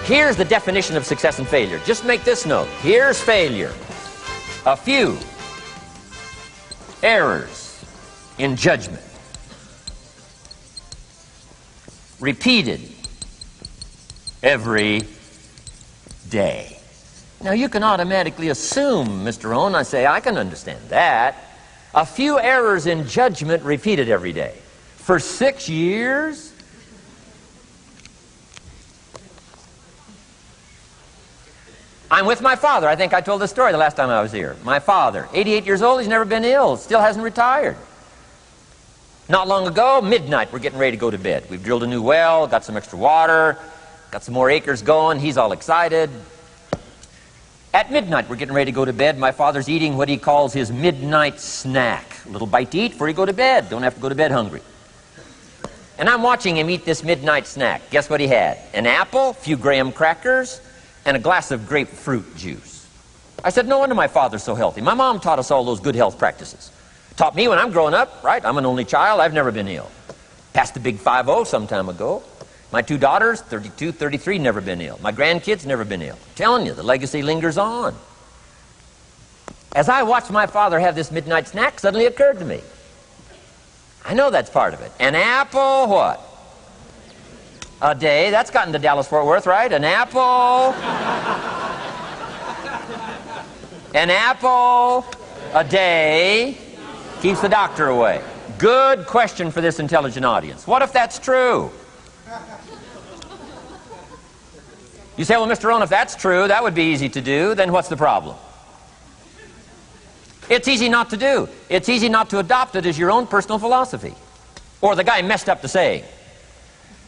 Here's the definition of success and failure. Just make this note. Here's failure. A few errors in judgment, repeated every day. Now, you can automatically assume, Mr. Rohn, I say, I can understand that. A few errors in judgment repeated every day. For 6 years? I'm with my father. I think I told this story the last time I was here. My father, 88 years old, he's never been ill, still hasn't retired. Not long ago, midnight, we're getting ready to go to bed. We've drilled a new well, got some extra water, got some more acres going. He's all excited. At midnight, we're getting ready to go to bed. My father's eating what he calls his midnight snack. A little bite to eat before you go to bed. Don't have to go to bed hungry. And I'm watching him eat this midnight snack. Guess what he had? An apple, a few graham crackers, and a glass of grapefruit juice. I said, no wonder my father's so healthy. My mom taught us all those good health practices. Taught me when I'm growing up, right? I'm an only child. I've never been ill. Passed the big 5-0 some time ago. My 2 daughters, 32, 33, never been ill. My grandkids, never been ill. I'm telling you, the legacy lingers on. As I watched my father have this midnight snack, suddenly occurred to me. I know that's part of it. An apple, what? A day. That's gotten to Dallas-Fort Worth, right? An apple. An apple a day keeps the doctor away. Good question for this intelligent audience. What if that's true? You say, well, Mr. Rohn, if that's true, that would be easy to do. Then what's the problem? It's easy not to do. It's easy not to adopt it as your own personal philosophy. Or the guy messed up the saying.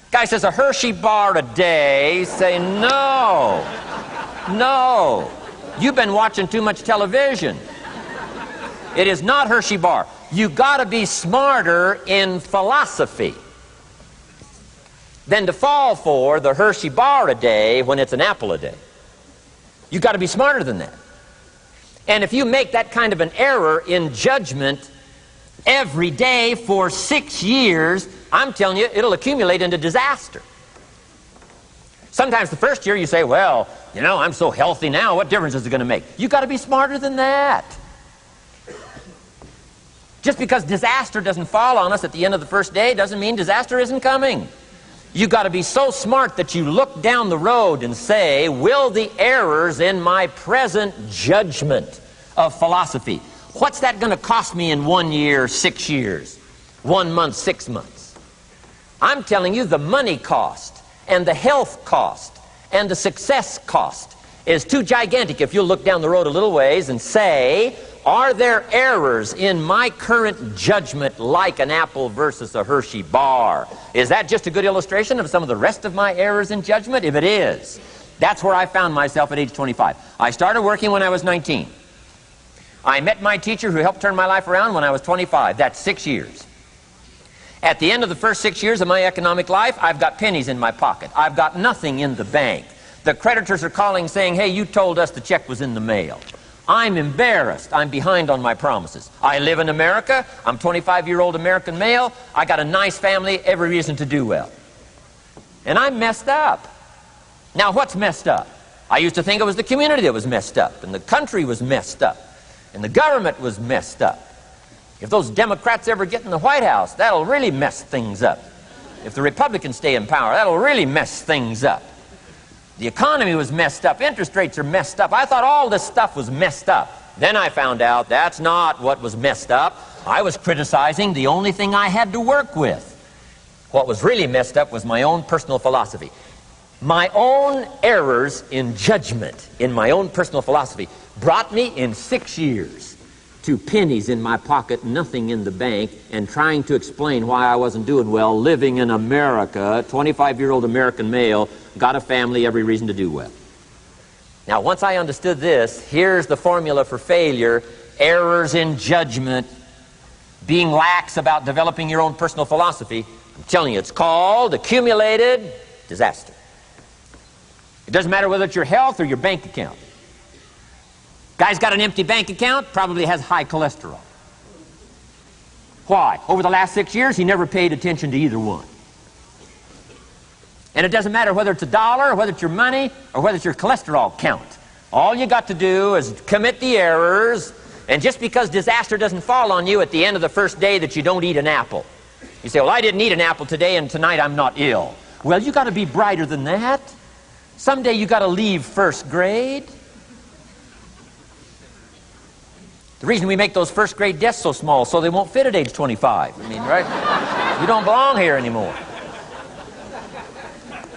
Guy says a Hershey bar a day. Say, no. No. You've been watching too much television. It is not Hershey bar. You got to be smarter in philosophy than to fall for the Hershey bar a day when it's an apple a day. You got to be smarter than that. And if you make that kind of an error in judgment every day for 6 years, I'm telling you, it'll accumulate into disaster. Sometimes the first year you say, well, you know, I'm so healthy now, what difference is it going to make? You got to be smarter than that. Just because disaster doesn't fall on us at the end of the first day doesn't mean disaster isn't coming. You've got to be so smart that you look down the road and say, will the errors in my present judgment of philosophy, what's that going to cost me in 1 year, 6 years, 1 month, 6 months? I'm telling you, the money cost and the health cost and the success cost is too gigantic if you'll look down the road a little ways and say, are there errors in my current judgment like an apple versus a Hershey bar? Is that just a good illustration of some of the rest of my errors in judgment? If it is, that's where I found myself at age 25. I started working when I was 19. I met my teacher who helped turn my life around when I was 25. That's 6 years. At the end of the first 6 years of my economic life, I've got pennies in my pocket. I've got nothing in the bank. The creditors are calling saying, hey, you told us the check was in the mail. I'm embarrassed. I'm behind on my promises. I live in America. I'm 25-year-old American male. I got a nice family, every reason to do well. And I'm messed up. Now, what's messed up? I used to think it was the community that was messed up, and the country was messed up, and the government was messed up. If those Democrats ever get in the White House, that'll really mess things up. If the Republicans stay in power, that'll really mess things up. The economy was messed up. Interest rates are messed up. I thought all this stuff was messed up. Then I found out that's not what was messed up. I was criticizing the only thing I had to work with. What was really messed up was my own personal philosophy. My own errors in judgment in my own personal philosophy brought me in 6 years to pennies in my pocket, nothing in the bank, and trying to explain why I wasn't doing well, living in America, 25-year-old American male, got a family, every reason to do well. Now, once I understood this, here's the formula for failure: errors in judgment, being lax about developing your own personal philosophy. I'm telling you, it's called accumulated disaster. It doesn't matter whether it's your health or your bank account. Guy's got an empty bank account, probably has high cholesterol. Why? Over the last 6 years, he never paid attention to either one. And it doesn't matter whether it's $1, or whether it's your money, or whether it's your cholesterol count. All you got to do is commit the errors, and just because disaster doesn't fall on you at the end of the first day that you don't eat an apple. You say, well, I didn't eat an apple today, and tonight I'm not ill. Well, you got to be brighter than that. Someday you got to leave first grade. The reason we make those first grade desks so small so they won't fit at age 25. I mean, right? You don't belong here anymore.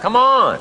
Come on.